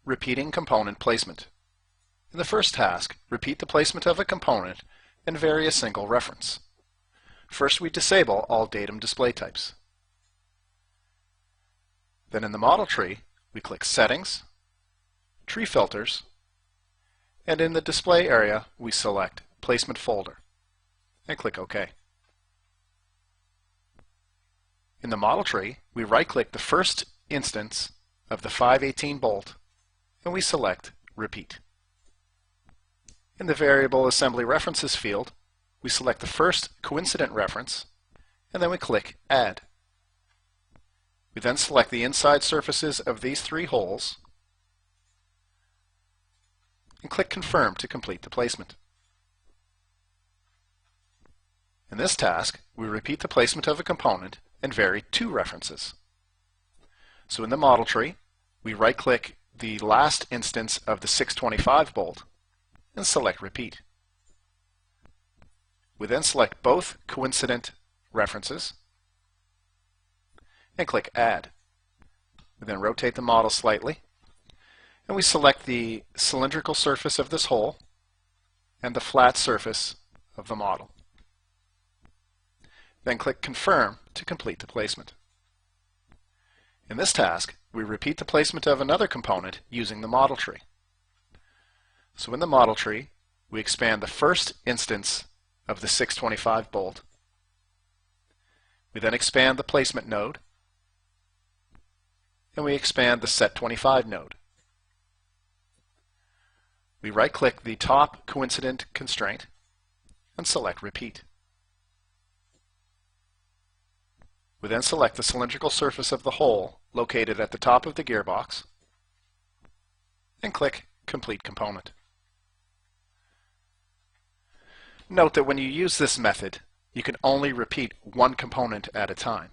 repeating component placement. In the first task, repeat the placement of a component and vary a single reference. First, we disable all datum display types. Then in the model tree, we click Settings, Tree Filters, and in the display area, we select Placement Folder and click OK. In the model tree, we right-click the first instance of the 518 bolt and we select Repeat. In the Variable Assembly References field, we select the first coincident reference and then we click Add. We then select the inside surfaces of these three holes and click Confirm to complete the placement. In this task, we repeat the placement of a component and vary two references. So in the model tree, we right-click the last instance of the 625 bolt and select Repeat. We then select both coincident references and click Add. We then rotate the model slightly and we select the cylindrical surface of this hole and the flat surface of the model. Then click Confirm to complete the placement. In this task, we repeat the placement of another component using the model tree. So in the model tree, we expand the first instance of the 625 bolt. We then expand the placement node, and we expand the Set25 node. We right-click the top coincident constraint and select Repeat. We then select the cylindrical surface of the hole located at the top of the gearbox and click Complete Component. Note that when you use this method, you can only repeat one component at a time.